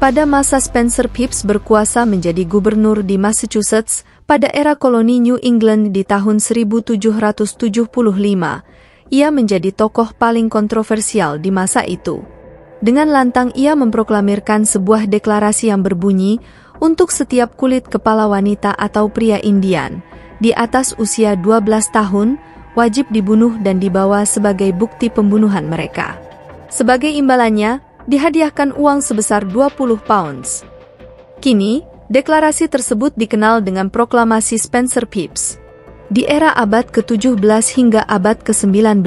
Pada masa Spencer Phipps berkuasa menjadi gubernur di Massachusetts pada era koloni New England di tahun 1775, ia menjadi tokoh paling kontroversial di masa itu. Dengan lantang ia memproklamirkan sebuah deklarasi yang berbunyi untuk setiap kulit kepala wanita atau pria Indian di atas usia 12 tahun wajib dibunuh dan dibawa sebagai bukti pembunuhan mereka. Sebagai imbalannya, dihadiahkan uang sebesar 20 pounds. Kini, deklarasi tersebut dikenal dengan proklamasi Spencer Phipps. Di era abad ke-17 hingga abad ke-19,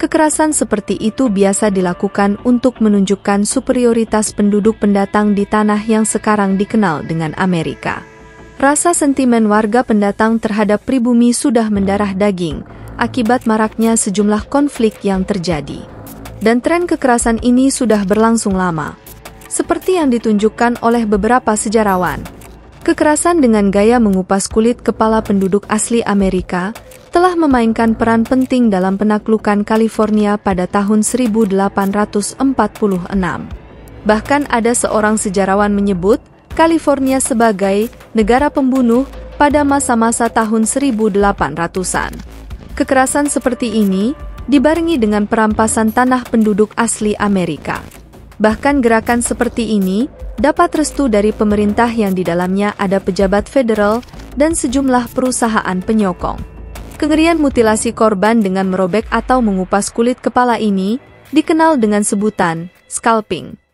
kekerasan seperti itu biasa dilakukan untuk menunjukkan superioritas penduduk pendatang di tanah yang sekarang dikenal dengan Amerika. Rasa sentimen warga pendatang terhadap pribumi sudah mendarah daging akibat maraknya sejumlah konflik yang terjadi. Dan tren kekerasan ini sudah berlangsung lama. Seperti yang ditunjukkan oleh beberapa sejarawan, kekerasan dengan gaya mengupas kulit kepala penduduk asli Amerika telah memainkan peran penting dalam penaklukan California pada tahun 1846. Bahkan ada seorang sejarawan menyebut California sebagai negara pembunuh pada masa-masa tahun 1800-an. Kekerasan seperti ini dibarengi dengan perampasan tanah penduduk asli Amerika. Bahkan gerakan seperti ini dapat restu dari pemerintah yang di dalamnya ada pejabat federal dan sejumlah perusahaan penyokong. Kengerian mutilasi korban dengan merobek atau mengupas kulit kepala ini dikenal dengan sebutan scalping.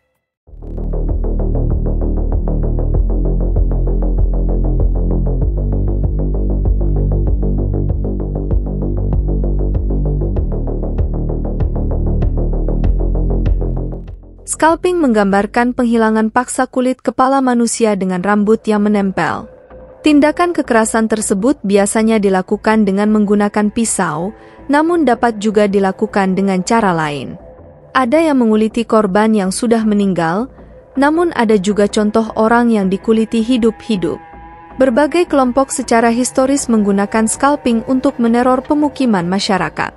Scalping menggambarkan penghilangan paksa kulit kepala manusia dengan rambut yang menempel. Tindakan kekerasan tersebut biasanya dilakukan dengan menggunakan pisau, namun dapat juga dilakukan dengan cara lain. Ada yang menguliti korban yang sudah meninggal, namun ada juga contoh orang yang dikuliti hidup-hidup. Berbagai kelompok secara historis menggunakan scalping untuk meneror pemukiman masyarakat.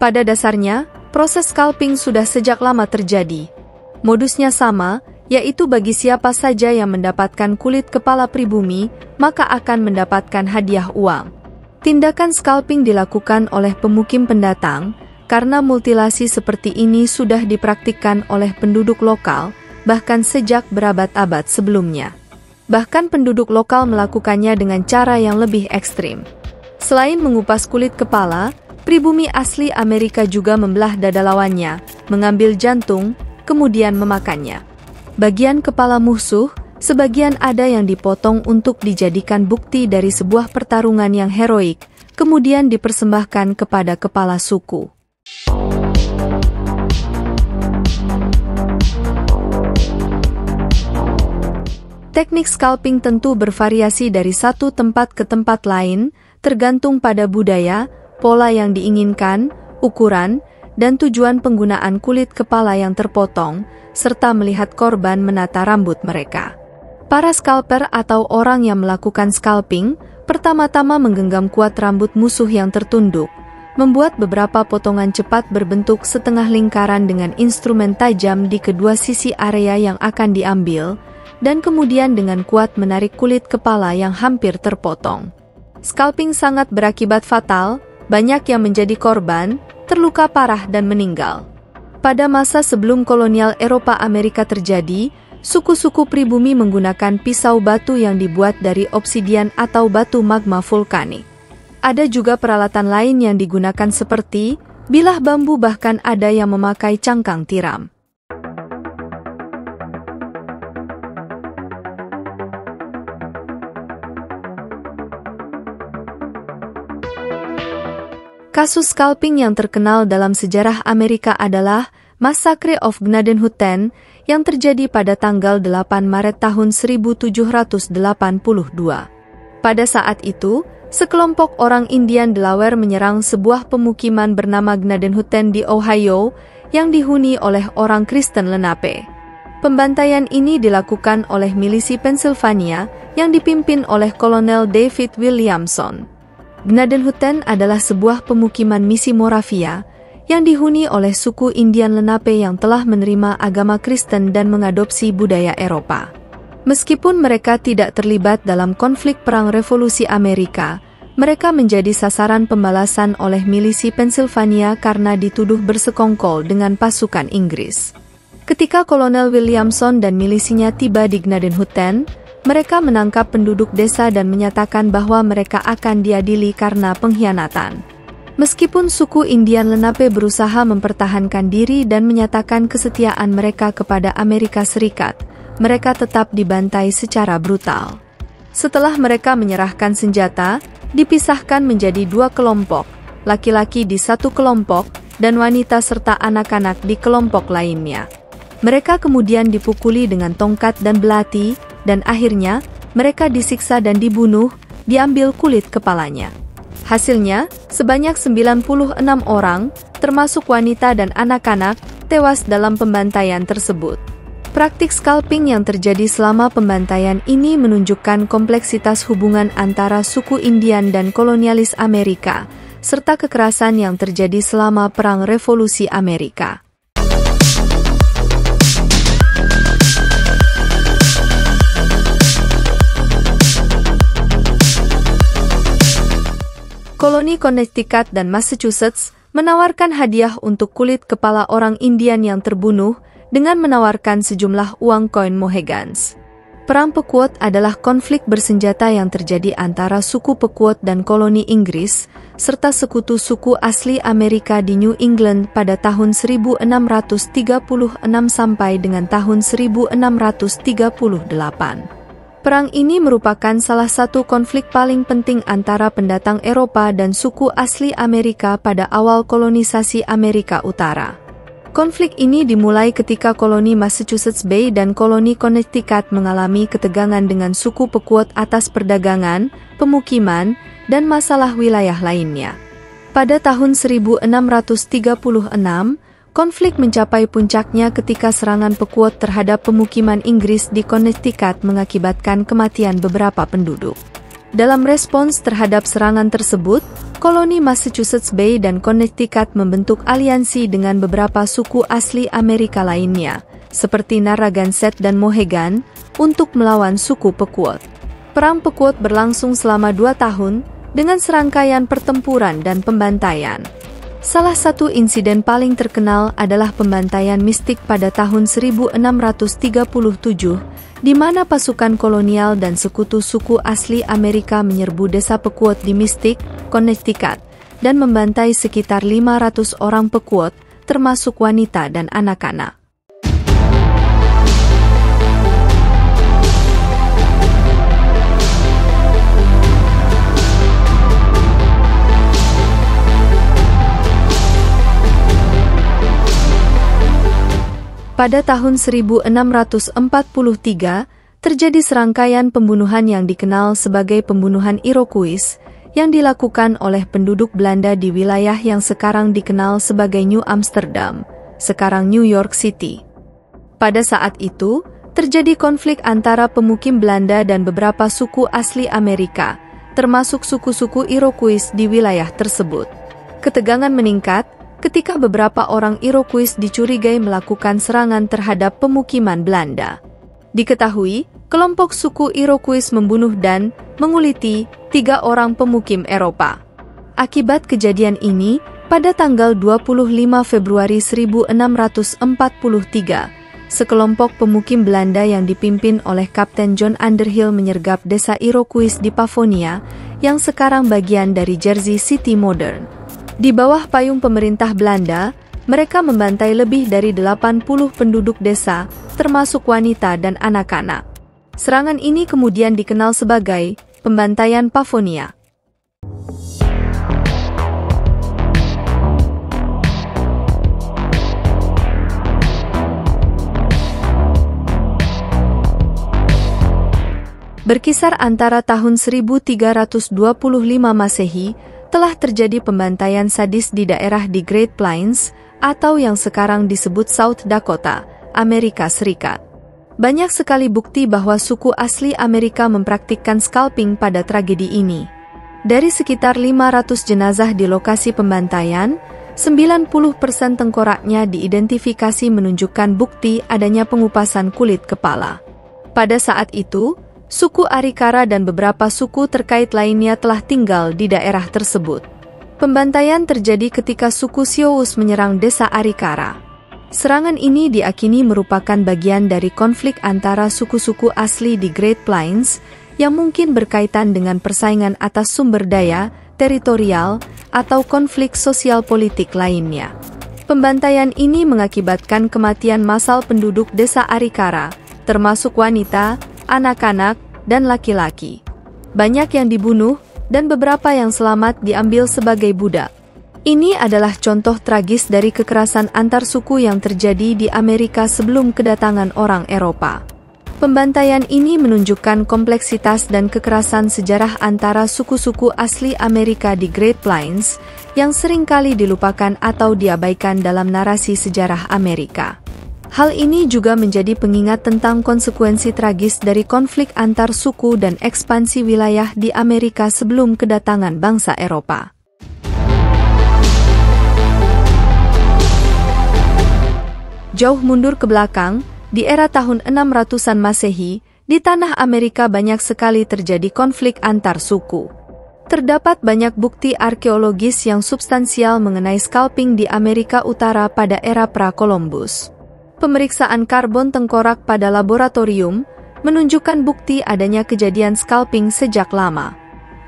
Pada dasarnya, proses scalping sudah sejak lama terjadi. Modusnya sama, yaitu bagi siapa saja yang mendapatkan kulit kepala pribumi, maka akan mendapatkan hadiah uang. Tindakan scalping dilakukan oleh pemukim pendatang, karena mutilasi seperti ini sudah dipraktikkan oleh penduduk lokal, bahkan sejak berabad-abad sebelumnya. Bahkan penduduk lokal melakukannya dengan cara yang lebih ekstrim. Selain mengupas kulit kepala, pribumi asli Amerika juga membelah dada lawannya, mengambil jantung, kemudian memakannya. Bagian kepala musuh, sebagian ada yang dipotong untuk dijadikan bukti dari sebuah pertarungan yang heroik, kemudian dipersembahkan kepada kepala suku. Teknik scalping tentu bervariasi dari satu tempat ke tempat lain, tergantung pada budaya, pola yang diinginkan, ukuran, dan tujuan penggunaan kulit kepala yang terpotong, serta melihat korban menata rambut mereka. Para scalper atau orang yang melakukan scalping, pertama-tama menggenggam kuat rambut musuh yang tertunduk, membuat beberapa potongan cepat berbentuk setengah lingkaran dengan instrumen tajam di kedua sisi area yang akan diambil, dan kemudian dengan kuat menarik kulit kepala yang hampir terpotong. Scalping sangat berakibat fatal, banyak yang menjadi korban, terluka parah dan meninggal. Pada masa sebelum kolonial Eropa Amerika terjadi, suku-suku pribumi menggunakan pisau batu yang dibuat dari obsidian atau batu magma vulkanik. Ada juga peralatan lain yang digunakan seperti bilah bambu, bahkan ada yang memakai cangkang tiram. Kasus scalping yang terkenal dalam sejarah Amerika adalah Massacre of Gnadenhutten yang terjadi pada tanggal 8 Maret tahun 1782. Pada saat itu, sekelompok orang Indian Delaware menyerang sebuah pemukiman bernama Gnadenhutten di Ohio yang dihuni oleh orang Kristen Lenape. Pembantaian ini dilakukan oleh milisi Pennsylvania yang dipimpin oleh Kolonel David Williamson. Gnadenhutten adalah sebuah pemukiman misi Moravia yang dihuni oleh suku Indian Lenape yang telah menerima agama Kristen dan mengadopsi budaya Eropa. Meskipun mereka tidak terlibat dalam konflik Perang Revolusi Amerika, mereka menjadi sasaran pembalasan oleh milisi Pennsylvania karena dituduh bersekongkol dengan pasukan Inggris. Ketika Kolonel Williamson dan milisinya tiba di Gnadenhutten, mereka menangkap penduduk desa dan menyatakan bahwa mereka akan diadili karena pengkhianatan. Meskipun suku Indian Lenape berusaha mempertahankan diri dan menyatakan kesetiaan mereka kepada Amerika Serikat, mereka tetap dibantai secara brutal. Setelah mereka menyerahkan senjata, dipisahkan menjadi dua kelompok, laki-laki di satu kelompok dan wanita serta anak-anak di kelompok lainnya. Mereka kemudian dipukuli dengan tongkat dan belati, dan akhirnya mereka disiksa dan dibunuh, diambil kulit kepalanya. Hasilnya, sebanyak 96 orang, termasuk wanita dan anak-anak, tewas dalam pembantaian tersebut. Praktik scalping yang terjadi selama pembantaian ini menunjukkan kompleksitas hubungan antara suku Indian dan kolonialis Amerika, serta kekerasan yang terjadi selama Perang Revolusi Amerika. Koloni Connecticut dan Massachusetts menawarkan hadiah untuk kulit kepala orang Indian yang terbunuh dengan menawarkan sejumlah uang koin Mohegans. Perang Pequot adalah konflik bersenjata yang terjadi antara suku Pequot dan koloni Inggris, serta sekutu suku asli Amerika di New England pada tahun 1636 sampai dengan tahun 1638. Perang ini merupakan salah satu konflik paling penting antara pendatang Eropa dan suku asli Amerika pada awal kolonisasi Amerika Utara. Konflik ini dimulai ketika koloni Massachusetts Bay dan koloni Connecticut mengalami ketegangan dengan suku Pequot atas perdagangan, pemukiman, dan masalah wilayah lainnya. Pada tahun 1636, konflik mencapai puncaknya ketika serangan Pequot terhadap pemukiman Inggris di Connecticut mengakibatkan kematian beberapa penduduk. Dalam respons terhadap serangan tersebut, koloni Massachusetts Bay dan Connecticut membentuk aliansi dengan beberapa suku asli Amerika lainnya, seperti Narragansett dan Mohegan, untuk melawan suku Pequot. Perang Pequot berlangsung selama 2 tahun, dengan serangkaian pertempuran dan pembantaian. Salah satu insiden paling terkenal adalah pembantaian Mystic pada tahun 1637, di mana pasukan kolonial dan sekutu suku asli Amerika menyerbu desa Pequot di Mystic, Connecticut, dan membantai sekitar 500 orang Pequot, termasuk wanita dan anak-anak. Pada tahun 1643, terjadi serangkaian pembunuhan yang dikenal sebagai pembunuhan Iroquois, yang dilakukan oleh penduduk Belanda di wilayah yang sekarang dikenal sebagai New Amsterdam, sekarang New York City. Pada saat itu, terjadi konflik antara pemukim Belanda dan beberapa suku asli Amerika, termasuk suku-suku Iroquois di wilayah tersebut. Ketegangan meningkat ketika beberapa orang Iroquois dicurigai melakukan serangan terhadap pemukiman Belanda. Diketahui, kelompok suku Iroquois membunuh dan menguliti 3 orang pemukim Eropa. Akibat kejadian ini, pada tanggal 25 Februari 1643, sekelompok pemukim Belanda yang dipimpin oleh Kapten John Underhill menyergap desa Iroquois di Pavonia, yang sekarang bagian dari Jersey City modern. Di bawah payung pemerintah Belanda, mereka membantai lebih dari 80 penduduk desa, termasuk wanita dan anak-anak. Serangan ini kemudian dikenal sebagai pembantaian Pavonia. Berkisar antara tahun 1325 Masehi, telah terjadi pembantaian sadis di daerah di Great Plains, atau yang sekarang disebut South Dakota, Amerika Serikat. Banyak sekali bukti bahwa suku asli Amerika mempraktikkan scalping pada tragedi ini. Dari sekitar 500 jenazah di lokasi pembantaian, 90% tengkoraknya diidentifikasi menunjukkan bukti adanya pengupasan kulit kepala. Pada saat itu, suku Arikara dan beberapa suku terkait lainnya telah tinggal di daerah tersebut. Pembantaian terjadi ketika suku Sioux menyerang desa Arikara. Serangan ini diakini merupakan bagian dari konflik antara suku-suku asli di Great Plains yang mungkin berkaitan dengan persaingan atas sumber daya, teritorial, atau konflik sosial politik lainnya. Pembantaian ini mengakibatkan kematian massal penduduk desa Arikara, termasuk wanita, anak-anak, dan laki-laki. Banyak yang dibunuh, dan beberapa yang selamat diambil sebagai budak. Ini adalah contoh tragis dari kekerasan antar suku yang terjadi di Amerika sebelum kedatangan orang Eropa. Pembantaian ini menunjukkan kompleksitas dan kekerasan sejarah antara suku-suku asli Amerika di Great Plains yang seringkali dilupakan atau diabaikan dalam narasi sejarah Amerika. Hal ini juga menjadi pengingat tentang konsekuensi tragis dari konflik antar suku dan ekspansi wilayah di Amerika sebelum kedatangan bangsa Eropa. Jauh mundur ke belakang, di era tahun 600-an Masehi, di tanah Amerika banyak sekali terjadi konflik antar suku. Terdapat banyak bukti arkeologis yang substansial mengenai scalping di Amerika Utara pada era pra-Columbus. Pemeriksaan karbon tengkorak pada laboratorium menunjukkan bukti adanya kejadian scalping sejak lama.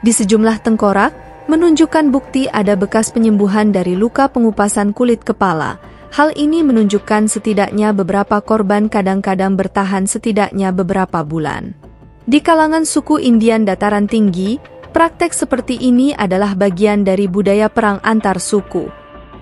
Di sejumlah tengkorak, menunjukkan bukti ada bekas penyembuhan dari luka pengupasan kulit kepala. Hal ini menunjukkan setidaknya beberapa korban kadang-kadang bertahan setidaknya beberapa bulan. Di kalangan suku Indian dataran tinggi, praktek seperti ini adalah bagian dari budaya perang antar suku.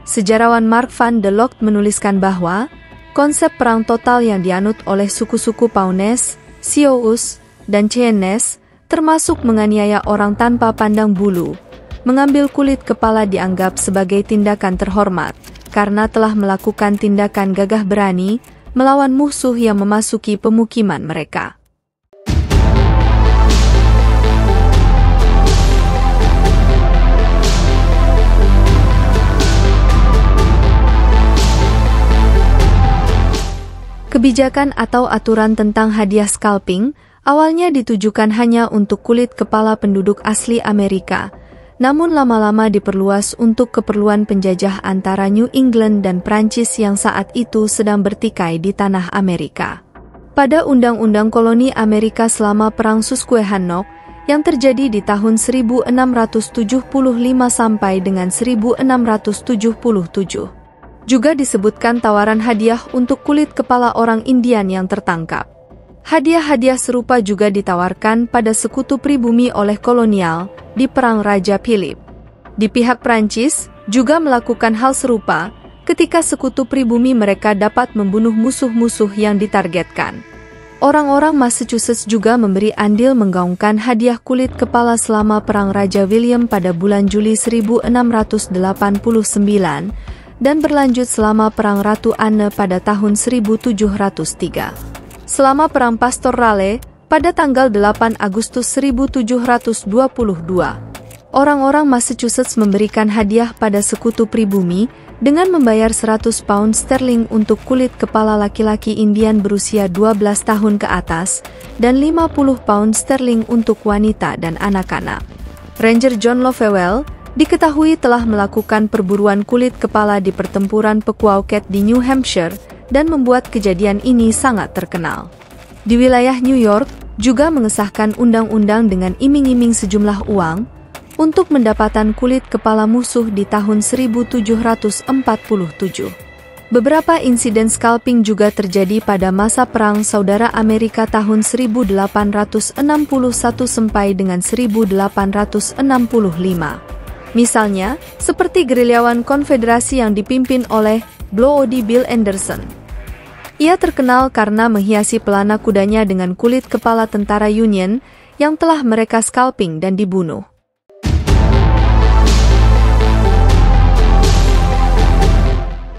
Sejarawan Mark van de Locht menuliskan bahwa konsep perang total yang dianut oleh suku-suku Pawnees, Sioux, dan Cheyenne, termasuk menganiaya orang tanpa pandang bulu, mengambil kulit kepala dianggap sebagai tindakan terhormat, karena telah melakukan tindakan gagah berani melawan musuh yang memasuki pemukiman mereka. Kebijakan atau aturan tentang hadiah scalping awalnya ditujukan hanya untuk kulit kepala penduduk asli Amerika, namun lama-lama diperluas untuk keperluan penjajah antara New England dan Prancis yang saat itu sedang bertikai di tanah Amerika. Pada Undang-Undang Koloni Amerika selama Perang Susquehannock yang terjadi di tahun 1675 sampai dengan 1677, juga disebutkan tawaran hadiah untuk kulit kepala orang Indian yang tertangkap. Hadiah-hadiah serupa juga ditawarkan pada sekutu pribumi oleh kolonial di Perang Raja Philip. Di pihak Prancis juga melakukan hal serupa ketika sekutu pribumi mereka dapat membunuh musuh-musuh yang ditargetkan. Orang-orang Massachusetts juga memberi andil menggaungkan hadiah kulit kepala selama Perang Raja William pada bulan Juli 1689 dan berlanjut selama Perang Ratu Anne pada tahun 1703. Selama Perang Pastor Raleigh, pada tanggal 8 Agustus 1722, orang-orang Massachusetts memberikan hadiah pada sekutu pribumi dengan membayar 100 pound sterling untuk kulit kepala laki-laki Indian berusia 12 tahun ke atas dan 50 pound sterling untuk wanita dan anak-anak. Ranger John Lovewell diketahui telah melakukan perburuan kulit kepala di pertempuran Pequawket di New Hampshire dan membuat kejadian ini sangat terkenal. Di wilayah New York juga mengesahkan undang-undang dengan iming-iming sejumlah uang untuk mendapatkan kulit kepala musuh di tahun 1747. Beberapa insiden scalping juga terjadi pada masa Perang Saudara Amerika tahun 1861 sampai dengan 1865. Misalnya, seperti gerilyawan konfederasi yang dipimpin oleh Bloody Bill Anderson. Ia terkenal karena menghiasi pelana kudanya dengan kulit kepala tentara Union yang telah mereka scalping dan dibunuh.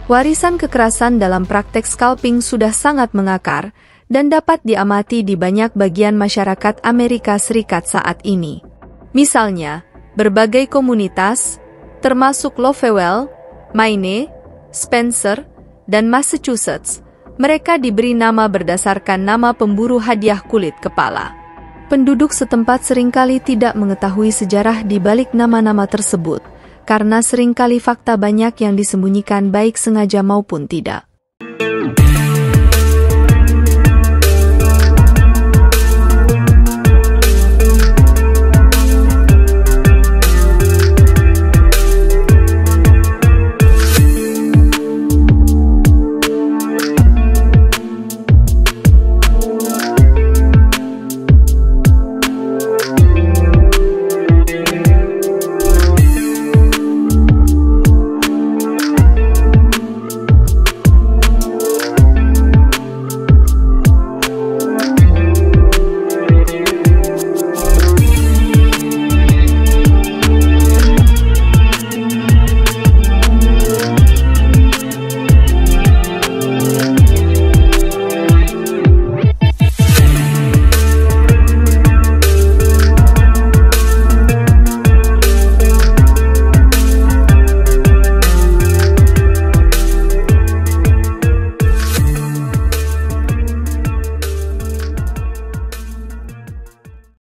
Warisan kekerasan dalam praktek scalping sudah sangat mengakar dan dapat diamati di banyak bagian masyarakat Amerika Serikat saat ini. Misalnya, berbagai komunitas, termasuk Lovewell, Maine, Spencer, dan Massachusetts. Mereka diberi nama berdasarkan nama pemburu hadiah kulit kepala. Penduduk setempat seringkali tidak mengetahui sejarah di balik nama-nama tersebut, karena seringkali fakta banyak yang disembunyikan baik sengaja maupun tidak.